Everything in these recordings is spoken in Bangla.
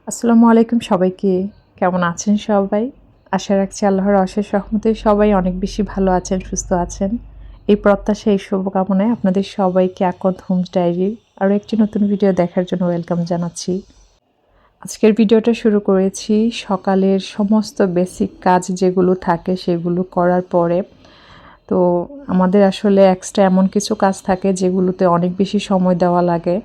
আসসালামু আলাইকুম সবাইকে। কেমন আছেন সবাই? আশা রাখছি আল্লাহর অশেষ রহমতে সবাই অনেক বেশি ভালো আছেন, সুস্থ আছেন। এই প্রত্যাশা, এই শুভকামনায় আপনাদের সবাইকে আকন্দ হোমস ডায়েরির আরও একটি নতুন ভিডিও দেখার জন্য ওয়েলকাম জানাচ্ছি। আজকের ভিডিওটা শুরু করেছি সকালের সমস্ত বেসিক কাজ যেগুলো থাকে সেগুলো করার পরে। তো আমাদের আসলে এক্সট্রা এমন কিছু কাজ থাকে যেগুলোতে অনেক বেশি সময় দেওয়া লাগে।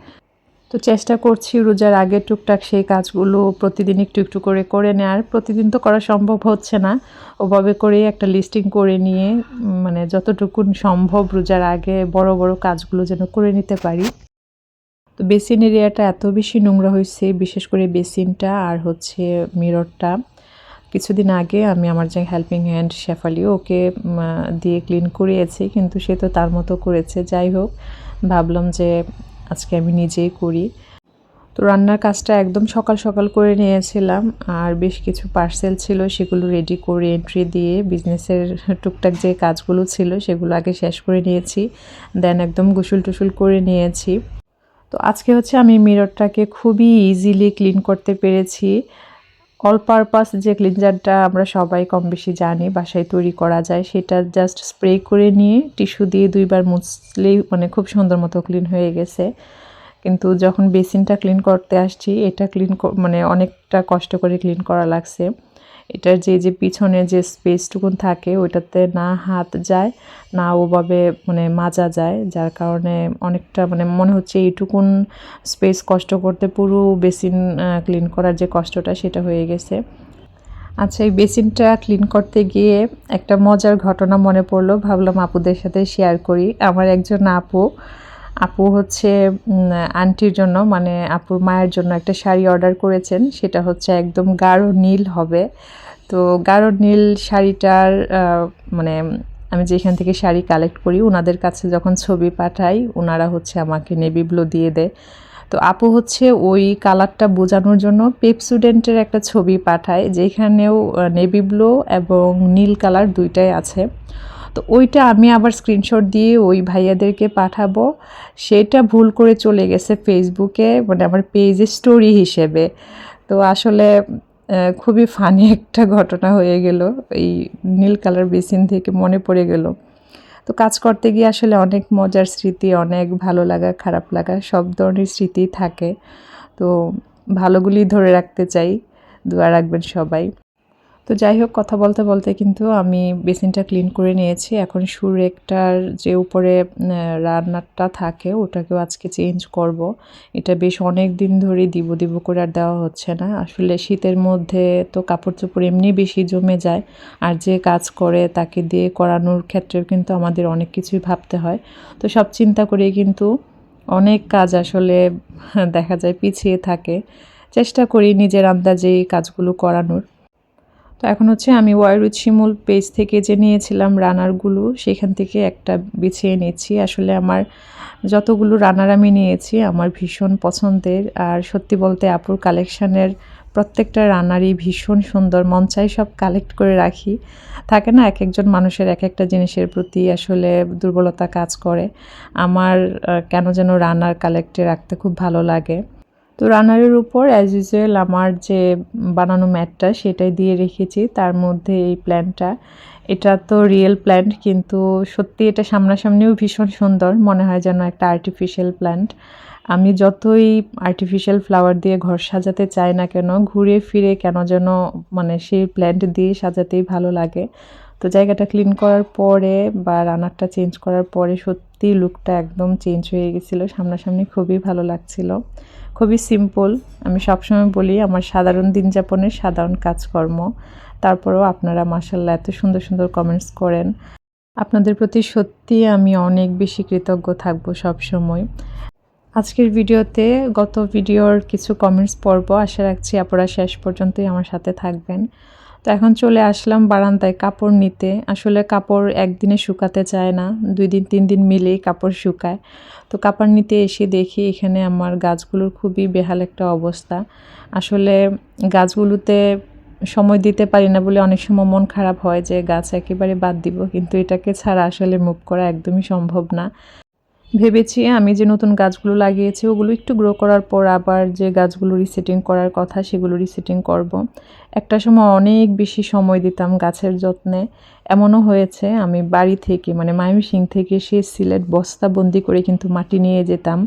তো চেষ্টা করছি রোজার আগে টুকটাক সেই কাজগুলো প্রতিদিন একটু একটু করে নেওয়ার। প্রতিদিন তো করা সম্ভব হচ্ছে না। ওভাবে করেই একটা লিস্টিং করে নিয়ে মানে যতটুকুন সম্ভব রোজার আগে বড় বড় কাজগুলো যেন করে নিতে পারি। তো বেসিন এরিয়াটা এত বেশি নোংরা হয়েছে, বিশেষ করে বেসিনটা আর হচ্ছে মিররটা। কিছুদিন আগে আমি আমার যে হেল্পিং হ্যান্ড শেফালি ওকে দিয়ে ক্লিন করিয়েছি, কিন্তু সে তো তার মতো করেছে। যাই হোক, ভাবলাম যে আজকে আমি নিজেই করি। তো রান্নার কাজটা একদম সকাল সকাল করে নিয়েছিলাম, আর বেশ কিছু পার্সেল ছিল সেগুলো রেডি করে এন্ট্রি দিয়ে বিজনেসের টুকটাক যে কাজগুলো ছিল সেগুলো আগে শেষ করে নিয়েছি। দেন একদম গোসল টুসল করে নিয়েছি। তো আজকে হচ্ছে আমি মিররটাকে খুবই ইজিলি ক্লিন করতে পেরেছি। অল পারপাস যে ক্লিনজারটা আমরা সবাই কম বেশি জানি বাসায় তৈরি করা যায়, সেটা জাস্ট স্প্রে করে নিয়ে টিস্যু দিয়ে 2 বার মুছলেই মানে খুব সুন্দর মতো ক্লিন হয়ে গেছে। কিন্তু যখন বেসিনটা ক্লিন করতে আসছি, এটা মানে অনেকটা কষ্ট করে ক্লিন করা লাগছে। এটার যে পিছনে যে স্পেসটুকুন থাকে ওইটাতে না হাত যায়, না ওভাবে মানে মাজা যায়, যার কারণে অনেকটা মানে মনে হচ্ছে এইটুকুন স্পেস কষ্ট করতে পুরো বেসিন ক্লিন করার যে কষ্টটা সেটা হয়ে গেছে। আচ্ছা, এই বেসিনটা ক্লিন করতে গিয়ে একটা মজার ঘটনা মনে পড়লো, ভাবলাম আপুদের সাথে শেয়ার করি। আমার একজন আপু হচ্ছে আন্টির জন্য মানে আপুর মায়ের জন্য একটা শাড়ি অর্ডার করেছেন। সেটা হচ্ছে একদম গাঢ় নীল হবে। তো গাঢ় নীল শাড়িটার মানে আমি যেখান থেকে শাড়ি কালেক্ট করি ওনাদের কাছে যখন ছবি পাঠাই, ওনারা হচ্ছে আমাকে নেভি ব্লু দিয়ে দেয়। তো আপু হচ্ছে ওই কালারটা বোঝানোর জন্য পেপসুডেন্টের একটা ছবি পাঠায়, যেখানেও নেভি ব্লু এবং নীল কালার দুইটাই আছে। তো ওইটা আমি আবার স্ক্রিনশট দিয়ে ওই ভাইয়াদেরকে পাঠাবো, সেটা ভুল করে চলে গেছে ফেসবুকে, মানে আমার পেজে স্টোরি হিসেবে। তো আসলে খুবই ফানি একটা ঘটনা হয়ে গেল, এই নীল কালার বেসিন থেকে মনে পড়ে গেল। তো কাজ করতে গিয়ে আসলে অনেক মজার স্মৃতি, অনেক ভালো লাগা, খারাপ লাগা সব ধরনের স্মৃতি থাকে। তো ভালোগুলি ধরে রাখতে চাই, দোয়া রাখবেন সবাই। তো যাই হোক, কথা বলতে বলতে কিন্তু আমি বেসিনটা ক্লিন করে নিয়েছি। এখন সুরেকটার যে উপরে রান্নারটা থাকে ওটাকেও আজকে চেঞ্জ করব। এটা বেশ অনেক দিন ধরেই দিব করে আর দেওয়া হচ্ছে না। আসলে শীতের মধ্যে তো কাপড় চোপড় এমনি বেশি জমে যায়, আর যে কাজ করে তাকে দিয়ে করানোর ক্ষেত্রেও কিন্তু আমাদের অনেক কিছুই ভাবতে হয়। তো সব চিন্তা করে কিন্তু অনেক কাজ আসলে দেখা যায় পিছিয়ে থাকে। চেষ্টা করি নিজের আন্দাজেই কাজগুলো করানোর। তো এখন হচ্ছে আমি ওয়াইরুদ শিমুল পেজ থেকে যে নিয়েছিলাম রানারগুলো, সেখান থেকে একটা বিছিয়ে নিচ্ছি। আসলে আমার যতগুলো রানার আমি নিয়েছি আমার ভীষণ পছন্দের, আর সত্যি বলতে আপুর কালেকশানের প্রত্যেকটা রানারই ভীষণ সুন্দর, মন চাই সব কালেক্ট করে রাখি। থাকে না, এক একজন মানুষের এক একটা জিনিসের প্রতি আসলে দুর্বলতা কাজ করে। আমার কেন যেন রানার কালেক্টে রাখতে খুব ভালো লাগে। তো রানারের উপর অ্যাজ ইউজুয়াল আমার যে বানানো ম্যাটটা সেটাই দিয়ে রেখেছি, তার মধ্যে এই প্ল্যান্টটা। এটা তো রিয়েল প্ল্যান্ট, কিন্তু সত্যি এটা সামনাসামনিও ভীষণ সুন্দর, মনে হয় যেন একটা আর্টিফিশিয়াল প্ল্যান্ট। আমি যতই আর্টিফিশিয়াল ফ্লাওয়ার দিয়ে ঘর সাজাতে চাই না কেন, ঘুরে ফিরে কেন যেন মানে সেই প্ল্যান্ট দিয়ে সাজাতেই ভালো লাগে। তো জায়গাটা ক্লিন করার পরে বা রানারটা চেঞ্জ করার পরে সত্যি লুকটা একদম চেঞ্জ হয়ে গেছিলো, সামনাসামনি খুবই ভালো লাগছিলো। খুবই সিম্পল, আমি সবসময় বলি আমার সাধারণ দিন যাপনের সাধারণ কাজকর্ম। তারপরেও আপনারা মাশাআল্লাহ এত সুন্দর সুন্দর কমেন্টস করেন, আপনাদের প্রতি সত্যি আমি অনেক বেশি কৃতজ্ঞ থাকবো সবসময়। আজকের ভিডিওতে গত ভিডিওর কিছু কমেন্টস পড়ব, আশা রাখছি আপনারা শেষ পর্যন্তই আমার সাথে থাকবেন। তো এখন চলে আসলাম বারান্দায় কাপড় নিতে। আসলে কাপড় একদিনে শুকাতে চায় না, 2 দিন 3 দিন মিলেই কাপড় শুকায়। তো কাপড় নিতে এসে দেখি এখানে আমার গাছগুলোর খুবই বেহাল একটা অবস্থা। আসলে গাছগুলোতে সময় দিতে পারি না বলে অনেক সময় মন খারাপ হয় যে গাছ একেবারে বাদ দিব, কিন্তু এটাকে ছাড়া আসলে মুভ করা একদমই সম্ভব না। ভেবেছি আমি যে নতুন গাছগুলো লাগিয়েছি ওগুলো একটু গ্রো করার পর আবার যে গাছগুলো রিসেটিং করার কথা সেগুলো রিসেটিং করব। একটা সময় অনেক বেশি সময় দিতাম গাছের যত্নে। এমনও হয়েছে আমি বাড়ি থেকে মানে ময়মনসিংহ থেকে সে সিলেট বস্তাবন্দি করে কিন্তু মাটি নিয়ে যেতাম,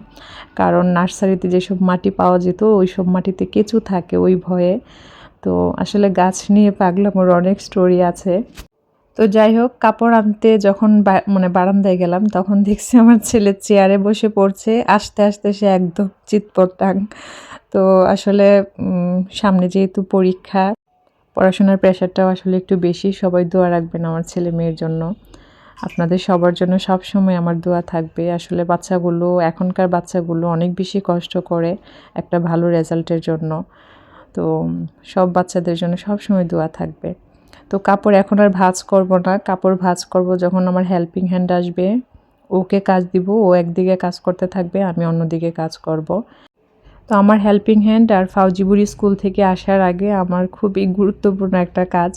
কারণ নার্সারিতে যেসব মাটি পাওয়া যেত ওই সব মাটিতে কেঁচু থাকে ওই ভয়ে। তো আসলে গাছ নিয়ে পাগলামোর অনেক স্টোরি আছে। তো যাই হোক, কাপড় আনতে যখন মানে বারান্দায় গেলাম তখন দেখছি আমার ছেলে চেয়ারে বসে পড়ছে, আস্তে আস্তে সে একদম চিৎপটাং। তো আসলে সামনে যেহেতু পরীক্ষা, পড়াশোনার প্রেশারটাও আসলে একটু বেশি। সবাই দোয়া রাখবেন আমার ছেলে মেয়ের জন্য। আপনাদের সবার জন্য সবসময় আমার দোয়া থাকবে। আসলে বাচ্চাগুলো, এখনকার বাচ্চাগুলো অনেক বেশি কষ্ট করে একটা ভালো রেজাল্টের জন্য। তো সব বাচ্চাদের জন্য সবসময় দোয়া থাকবে। তো কাপড় এখন আর ভাঁজ করব না, কাপড় ভাঁজ করব যখন আমার হেল্পিং হ্যান্ড আসবে, ওকে কাজ দিব, ও একদিকে কাজ করতে থাকবে, আমি অন্যদিকে কাজ করব। তো আমার হেল্পিং হ্যান্ড আর ফাউজিবুড়ি স্কুল থেকে আসার আগে আমার খুবই গুরুত্বপূর্ণ একটা কাজ,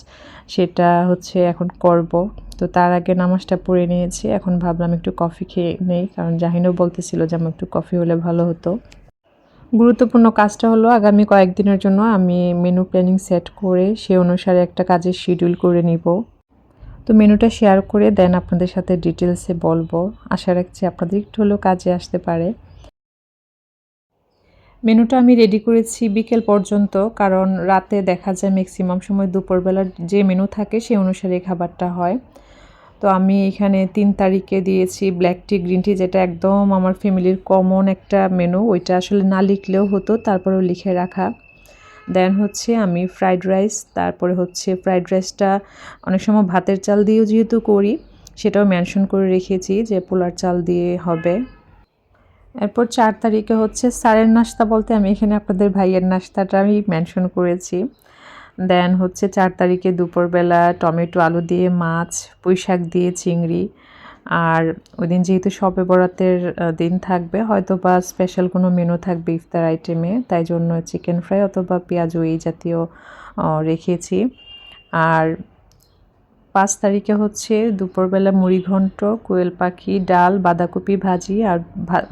সেটা হচ্ছে এখন করব। তো তার আগে নামাজটা পড়ে নিয়েছি, এখন ভাবলাম একটু কফি খেয়ে নেই, কারণ জাহিনও বলতেছিল যে আমার একটু কফি হলে ভালো হতো। গুরুত্বপূর্ণ কাজটা হলো আগামী কয়েকদিনের জন্য আমি মেনু প্ল্যানিং সেট করে সে অনুসারে একটা কাজের শিডিউল করে নিব। তো মেনুটা শেয়ার করে দেন আপনাদের সাথে ডিটেলসে বলবো। আশা রাখছি আপনাদের একটু হলেও কাজে আসতে পারে। মেনুটা আমি রেডি করেছি বিকেল পর্যন্ত, কারণ রাতে দেখা যায় ম্যাক্সিমাম সময় দুপুরবেলার যে মেনু থাকে সে অনুসারে খাবারটা হয়। তো আমি এখানে 3 তারিখে দিয়েছি ব্ল্যাক টি গ্রিন টি, যেটা একদম আমার ফ্যামিলির কমন একটা মেনু, ওইটা আসলে না লিখলেও হতো, তারপরেও লিখে রাখা। দেন হচ্ছে আমি ফ্রাইড রাইস, তারপরে হচ্ছে ফ্রাইড রাইসটা অনেক সময় ভাতের চাল দিয়েও যেহেতু করি সেটাও মেনশন করে রেখেছি যে পোলার চাল দিয়ে হবে। এরপর 4 তারিখে হচ্ছে স্যারের নাস্তা বলতে আমি এখানে আপনাদের ভাইয়ের নাস্তাটা আমি মেনশন করেছি। দেন হচ্ছে 4 তারিখে দুপুরবেলা টমেটো আলু দিয়ে মাছ, পুঁই শাক দিয়ে চিংড়ি। আর ওই দিন যেহেতু শবে বরাতের দিন থাকবে, হয়তো বা স্পেশাল কোনো মেনু থাকবে ইফতার আইটেমে, তাই জন্য চিকেন ফ্রাই অথবা পেঁয়াজু এই জাতীয় রেখেছি। আর 5 তারিখে হচ্ছে দুপুরবেলা মুড়িঘণ্ট, কোয়েল পাখি, ডাল, বাঁধাকপি ভাজি। আর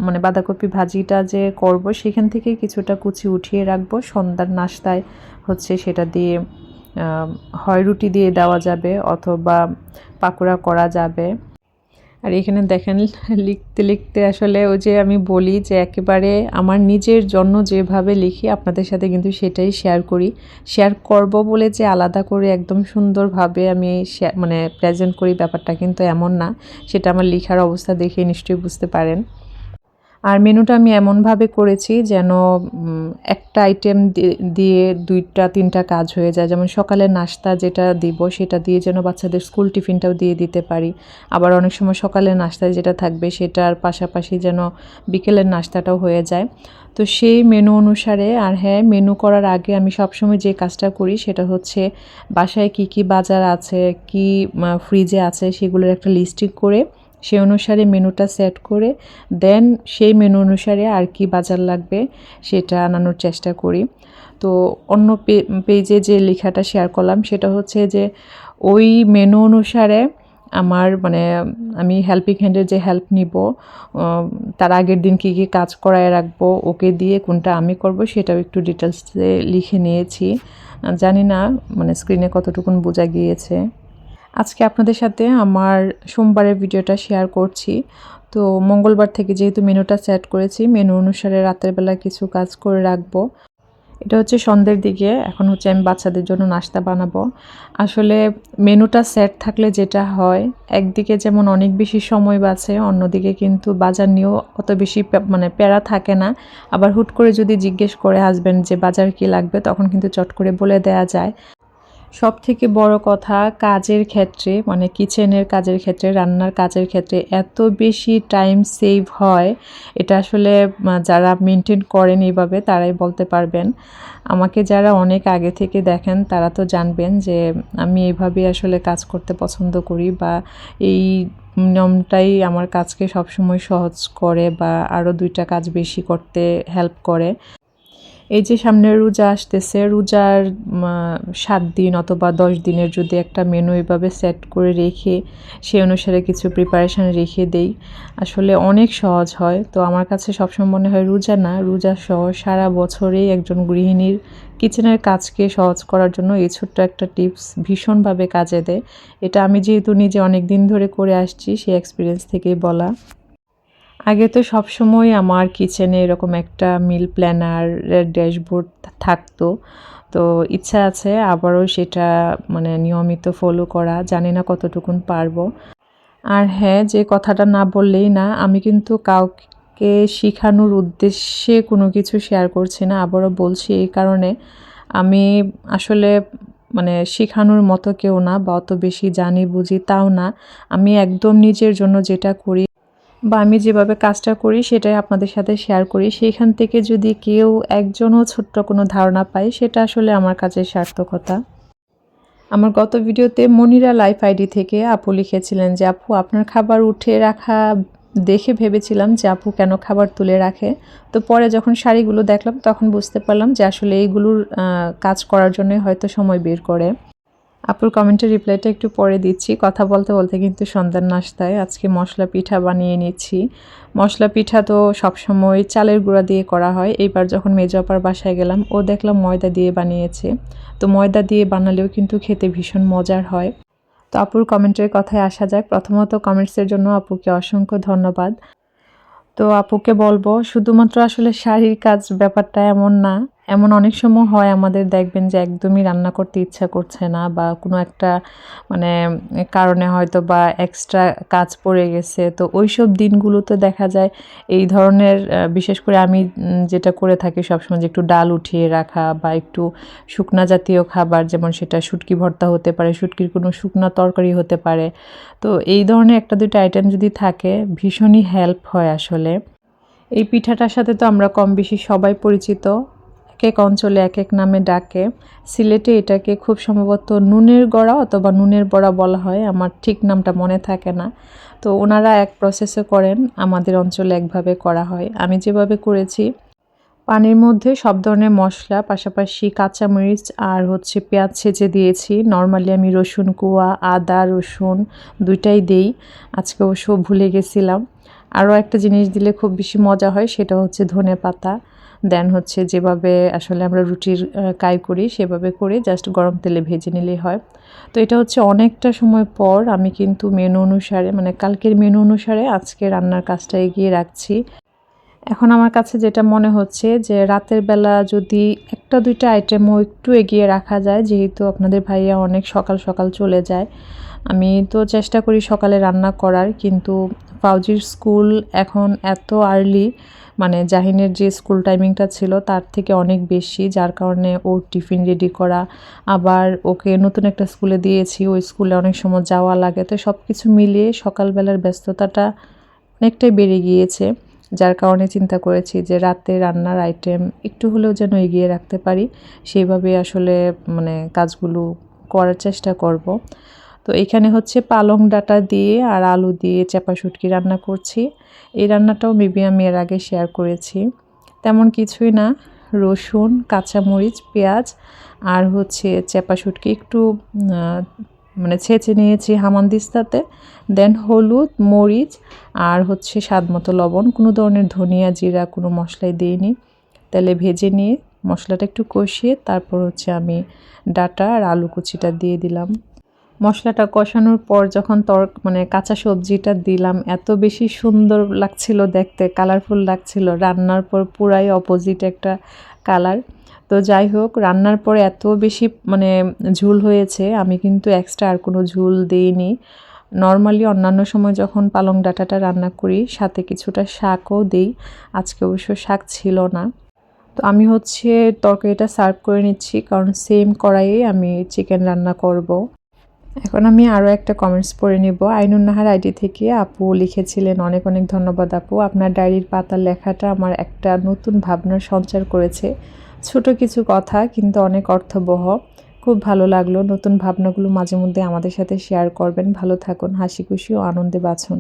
মানে বাঁধাকপি ভাজিটা যে করব সেখান থেকে কিছুটা কুচি উঠিয়ে রাখবো, সন্ধ্যার নাস্তায় হচ্ছে সেটা দিয়ে হয় রুটি দিয়ে দেওয়া যাবে অথবা পাকোড়া করা যাবে। আর এখানে দেখেন লিখতে লিখতে আসলে ওই যে আমি বলি যে একেবারে আমার নিজের জন্য যেভাবে লিখি আপনাদের সাথে কিন্তু সেটাই শেয়ার করি। শেয়ার করব বলে যে আলাদা করে একদম সুন্দরভাবে আমি মানে প্রেজেন্ট করি ব্যাপারটা কিন্তু এমন না, সেটা আমার লেখার অবস্থা দেখে নিশ্চয়ই বুঝতে পারেন। আর মেনুটা আমি এমনভাবে করেছি যেন একটা আইটেম দিয়ে 2টা-3টা কাজ হয়ে যায়। যেমন সকালের নাস্তা যেটা দিব সেটা দিয়ে যেন বাচ্চাদের স্কুল টিফিনটাও দিয়ে দিতে পারি। আবার অনেক সময় সকালের নাস্তায় যেটা থাকবে সেটার পাশাপাশি যেন বিকেলের নাস্তাটাও হয়ে যায়। তো সেই মেনু অনুসারে, আর হ্যাঁ, মেনু করার আগে আমি সবসময় যে কাজটা করি সেটা হচ্ছে বাসায় কি কি বাজার আছে, কি ফ্রিজে আছে সেগুলোর একটা লিস্টিং করে সেই অনুসারে মেনুটা সেট করে দেন সেই মেনু অনুসারে আর কি বাজার লাগবে সেটা আনানোর চেষ্টা করি। তো অন্য পেজে যে লেখাটা শেয়ার করলাম সেটা হচ্ছে যে ওই মেনু অনুসারে আমার মানে আমি হেল্পিং হ্যান্ডের যে হেল্প নিব, তার আগের দিন কী কী কাজ করায় রাখবো, ওকে দিয়ে কোনটা আমি করব সেটাও একটু ডিটেলসে লিখে নিয়েছি। জানি না মানে স্ক্রিনে কতটুকুন বোঝা গিয়েছে। আজকে আপনাদের সাথে আমার সোমবারের ভিডিওটা শেয়ার করছি। তো মঙ্গলবার থেকে যেহেতু মেনুটা সেট করেছি, মেনু অনুসারে রাতের বেলা কিছু কাজ করে রাখবো। এটা হচ্ছে সন্ধ্যের দিকে, এখন হচ্ছে আমি বাচ্চাদের জন্য নাস্তা বানাবো। আসলে মেনুটা সেট থাকলে যেটা হয়, একদিকে যেমন অনেক বেশি সময় বাঁচে, অন্যদিকে কিন্তু বাজার নিয়েও অত বেশি মানে প্যারা থাকে না। আবার হুট করে যদি জিজ্ঞেস করে হাসবেন্ড যে বাজার কী লাগবে, তখন কিন্তু চট করে বলে দেয়া যায়। সবথেকে বড় কথা, কাজের ক্ষেত্রে মানে কিচেনের কাজের ক্ষেত্রে, রান্নার কাজের ক্ষেত্রে এত বেশি টাইম সেভ হয়, এটা আসলে যারা মেনটেন করেন এইভাবে তারাই বলতে পারবেন। আমাকে যারা অনেক আগে থেকে দেখেন তারা তো জানবেন যে আমি এইভাবে আসলে কাজ করতে পছন্দ করি, বা এই নিয়মটাই আমার কাজকে সবসময় সহজ করে বা আরও 2টা কাজ বেশি করতে হেল্প করে। এই যে সামনে রোজা আসতেছে, রোজার 7 দিন অথবা 10 দিনের যদি একটা মেনু এভাবে সেট করে রেখে সেই অনুসারে কিছু প্রিপারেশান রেখে দেই, আসলে অনেক সহজ হয়। তো আমার কাছে সবসময় মনে হয় রোজা না, রোজা সহ সারা বছরেই একজন গৃহিণীর কিচেনের কাজকে সহজ করার জন্য এই ছোট্ট একটা টিপস ভীষণভাবে কাজে দেয়। এটা আমি যেহেতু নিজে অনেক দিন ধরে করে আসছি, সেই এক্সপিরিয়েন্স থেকেই বলা। আগে তো সবসময় আমার কিচেনে এরকম একটা মিল প্ল্যানারের ড্যাশবোর্ড থাকতো। তো ইচ্ছা আছে আবারও সেটা মানে নিয়মিত ফলো করা। জানি না কতটুকুন পারবো। আর হ্যাঁ, যে কথাটা না বললেই না, আমি কিন্তু কাউকে শিখানোর উদ্দেশ্যে কোনো কিছু শেয়ার করছি না। আবারও বলছি এই কারণে, আমি আসলে মানে শিখানোর মতো কেউ না বা অত বেশি জানি বুঝি তাও না। আমি একদম নিজের জন্য যেটা করি বা আমি যেভাবে কাজটা করি সেটাই আপনাদের সাথে শেয়ার করি। সেইখান থেকে যদি কেউ একজনও ছোট্ট কোনো ধারণা পায়, সেটা আসলে আমার কাজের সার্থকতা। আমার গত ভিডিওতে মনিরা লাইফ আইডি থেকে আপু লিখেছিলেন যে, আপু আপনার খাবার উঠে রাখা দেখে ভেবেছিলাম যে আপু কেন খাবার তুলে রাখে। তো পরে যখন শাড়িগুলো দেখলাম তখন বুঝতে পারলাম যে আসলে এইগুলোর কাজ করার জন্যই হয়তো সময় বের করে। আপুর কমেন্টের রিপ্লাইটা একটু পরে দিচ্ছি। কথা বলতে বলতে কিন্তু সন্ধ্যার নাস্তায় আজকে মশলা পিঠা বানিয়ে নিচ্ছি। মশলা পিঠা তো সবসময় চালের গুঁড়া দিয়ে করা হয়। এইবার যখন মেজো আপার বাসায় গেলাম, ও দেখলাম ময়দা দিয়ে বানিয়েছে। তো ময়দা দিয়ে বানালেও কিন্তু খেতে ভীষণ মজার হয়। তো আপুর কমেন্টের কথায় আসা যাক। প্রথমত কমেন্টসের জন্য আপুকে অসংখ্য ধন্যবাদ। তো আপুকে বলবো, শুধুমাত্র আসলে শাড়ির কাজ ব্যাপারটা এমন না। এমন অনেক সময় হয় আমাদের, দেখবেন যে একদমই রান্না করতে ইচ্ছা করছে না বা কোনো একটা মানে কারণে হয়তো বা এক্সট্রা কাজ পড়ে গেছে। তো ওইসব দিনগুলোতে দেখা যায় এই ধরনের বিশেষ করে আমি যেটা করে থাকি সবসময়, যে একটু ডাল উঠিয়ে রাখা বা একটু শুকনা জাতীয় খাবার, যেমন সেটা শুটকি ভর্তা হতে পারে, শুটকির কোনো শুকনা তরকারি হতে পারে। তো এই ধরনের 1-2টা আইটেম যদি থাকে ভীষণই হেল্প হয় আসলে। এই পিঠাটার সাথে তো আমরা কম বেশি সবাই পরিচিত। একেক অঞ্চলে একেক নামে ডাকে। সিলেটে এটাকে খুব সম্ভবত নুনের গড়া অথবা নুনের বড়া বলা হয়। আমার ঠিক নামটা মনে থাকে না। তো ওনারা এক প্রসেসে করেন, আমাদের অঞ্চলে একভাবে করা হয়। আমি যেভাবে করেছি, পানির মধ্যে সব ধরনের মশলা, পাশাপাশি কাঁচামরিচ আর হচ্ছে পেঁয়াজ ছেঁচে দিয়েছি। নরমালি আমি রসুন কুয়া, আদা, রসুন 2টাই দেই। আজকে অবশ্য ভুলে গেছিলাম। আরও একটা জিনিস দিলে খুব বেশি মজা হয়, সেটা হচ্ছে ধনেপাতা। দেন হচ্ছে যেভাবে আসলে আমরা রুটির কাই করি সেভাবে করে জাস্ট গরম তেলে ভেজে নিলেই হয়। তো এটা হচ্ছে অনেকটা সময় পর আমি কিন্তু মেনু অনুসারে, মানে কালকের মেনু অনুসারে আজকে রান্নার কাজটা এগিয়ে রাখছি। এখন আমার কাছে যেটা মনে হচ্ছে যে রাতের বেলা যদি 1-2টা আইটেমও একটু এগিয়ে রাখা যায়, যেহেতু আপনাদের ভাইয়া অনেক সকাল সকাল চলে যায়। আমি তো চেষ্টা করি সকালে রান্না করার, কিন্তু ফাউজির স্কুল এখন এত আর্লি, মানে জাহিনের যে স্কুল টাইমিংটা ছিল তার থেকে অনেক বেশি, যার কারণে ওর টিফিন রেডি করা, আবার ওকে নতুন একটা স্কুলে দিয়েছি, ওই স্কুলে অনেক সময় যাওয়া লাগে। তো সব কিছু মিলিয়ে সকালবেলার ব্যস্ততাটা অনেকটাই বেড়ে গিয়েছে, যার কারণে চিন্তা করেছি যে রাতে রান্নার আইটেম একটু হলেও যেন এগিয়ে রাখতে পারি, সেইভাবে আসলে মানে কাজগুলো করার চেষ্টা করব। তো এখানে হচ্ছে পালং ডাঁটা দিয়ে আর আলু দিয়ে চাপা শুটকি রান্না করছি। এই রান্নাটাও মেবি আমি এর আগে শেয়ার করেছি। তেমন কিছুই না, রসুন, কাঁচামরিচ, পেঁয়াজ আর হচ্ছে চাপা শুটকি একটু মানে ছেঁচে নিয়েছি হামানদিস্তাতে। দেন হলুদ, মরিচ আর হচ্ছে স্বাদমতো লবণ। কোনো ধরনের ধনিয়া, জিরা কোনো মশলাই দিইনি। তেলে ভেজে নিয়ে মশলাটা একটু কষিয়ে তারপর হচ্ছে আমি ডাঁটা আর আলু কুচিটা দিয়ে দিলাম। মশলাটা কষানোর পর যখন মানে কাঁচা সবজিটা দিলাম, এত বেশি সুন্দর লাগছিল দেখতে, কালারফুল লাগছিল। রান্নার পর পুরাই অপোজিট একটা কালার। তো যাই হোক, রান্নার পরে এত বেশি মানে ঝোল হয়েছে, আমি কিন্তু এক্সট্রা আর কোনো ঝোল দিইনি। নরমালি অন্যান্য সময় যখন পালং ডাঁটাটা রান্না করি সাথে কিছুটা শাকও দিই, আজকে অবশ্য শাক ছিল না। তো আমি হচ্ছে তরকারিটা সার্ভ করে নিচ্ছি, কারণ সেম কড়াইয়ে আমি চিকেন রান্না করব। এখন আমি আরও একটা কমেন্টস পড়ে নিব। আইনুন নাহার আইডি থেকে আপু লিখেছিলেন, অনেক অনেক ধন্যবাদ আপু, আপনার ডায়েরির পাতার লেখাটা আমার একটা নতুন ভাবনার সঞ্চার করেছে। ছোট কিছু কথা কিন্তু অনেক অর্থবহ, খুব ভালো লাগলো। নতুন ভাবনাগুলো মাঝে মধ্যে আমাদের সাথে শেয়ার করবেন। ভালো থাকুন, হাসি খুশি ও আনন্দে বাঁচুন।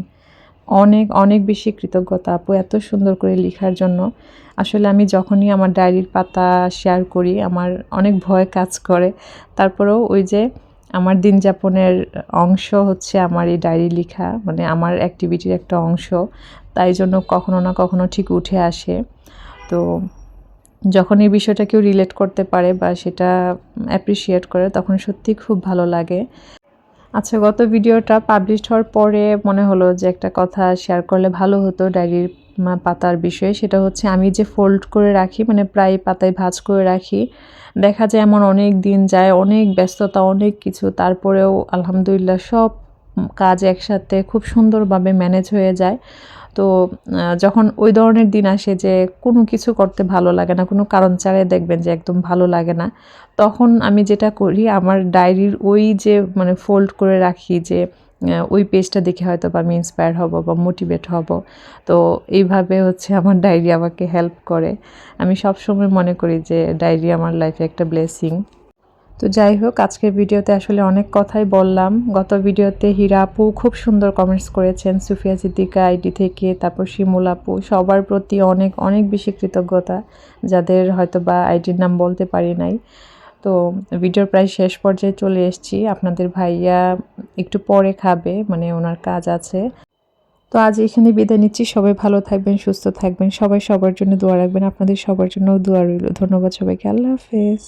অনেক অনেক বেশি কৃতজ্ঞতা আপু এত সুন্দর করে লেখার জন্য। আসলে আমি যখনই আমার ডায়েরির পাতা শেয়ার করি আমার অনেক ভয় কাজ করে। তারপরেও ওই যে আমার দিন যাপনের অংশ হচ্ছে আমার এই ডায়েরি লেখা, মানে আমার অ্যাক্টিভিটির একটা অংশ। তাই জন্য কখনো না কখনো ঠিক উঠে আসে। তো যখন এই বিষয়টা কেউ রিলেট করতে পারে বা সেটা অ্যাপ্রিশিয়েট করে তখন সত্যিই খুব ভালো লাগে। আচ্ছা, গত ভিডিওটা পাবলিশড হওয়ার পরে মনে হলো যে একটা কথা শেয়ার করলে ভালো হতো ডায়েরির পাতার বিষয়ে। সেটা হচ্ছে আমি যে ফোল্ড করে রাখি, মানে প্রায় পাতায় ভাঁজ করে রাখি, দেখা যায় এমন অনেক দিন যায়, অনেক ব্যস্ততা, অনেক কিছু, তারপরেও আলহামদুলিল্লাহ সব কাজ একসাথে খুব সুন্দরভাবে ম্যানেজ হয়ে যায়। তো যখন ওই ধরনের দিন আসে যে কোনো কিছু করতে ভালো লাগে না, কোনো কারণ ছাড়াই দেখবেন যে একদম ভালো লাগে না, তখন আমি যেটা করি আমার ডায়েরির ওই যে মানে ফোল্ড করে রাখি যে ওই পেজটা দেখে হয়তো বা আমি ইন্সপায়ার হব বা মোটিভেট হব। তো এইভাবে হচ্ছে আমার ডায়েরি আমাকে হেল্প করে। আমি সবসময় মনে করি যে ডায়েরি আমার লাইফে একটা ব্লেসিং। তো যাই হোক, আজকের ভিডিওতে আসলে অনেক কথাই বললাম। গত ভিডিওতে হীরা আপু খুব সুন্দর কমেন্টস করেছেন, সুফিয়া সিদ্দিকা আইডি থেকে, তারপর শিমুল আপু, সবার প্রতি অনেক অনেক বেশি কৃতজ্ঞতা, যাদের হয়তো বা আইডির নাম বলতে পারি নাই। তো ভিডিওর প্রায় শেষ পর্যায়ে চলে এসেছি। আপনাদের ভাইয়া একটু পরে খাবে, মানে ওনার কাজ আছে। তো আজ এখানে বিদায় নিচ্ছি। সবাই ভালো থাকবেন, সুস্থ থাকবেন, সবাই সবার জন্য দোয়া রাখবেন। আপনাদের সবার জন্য দোয়া রইল। ধন্যবাদ সবাইকে। আল্লাহ হাফেজ।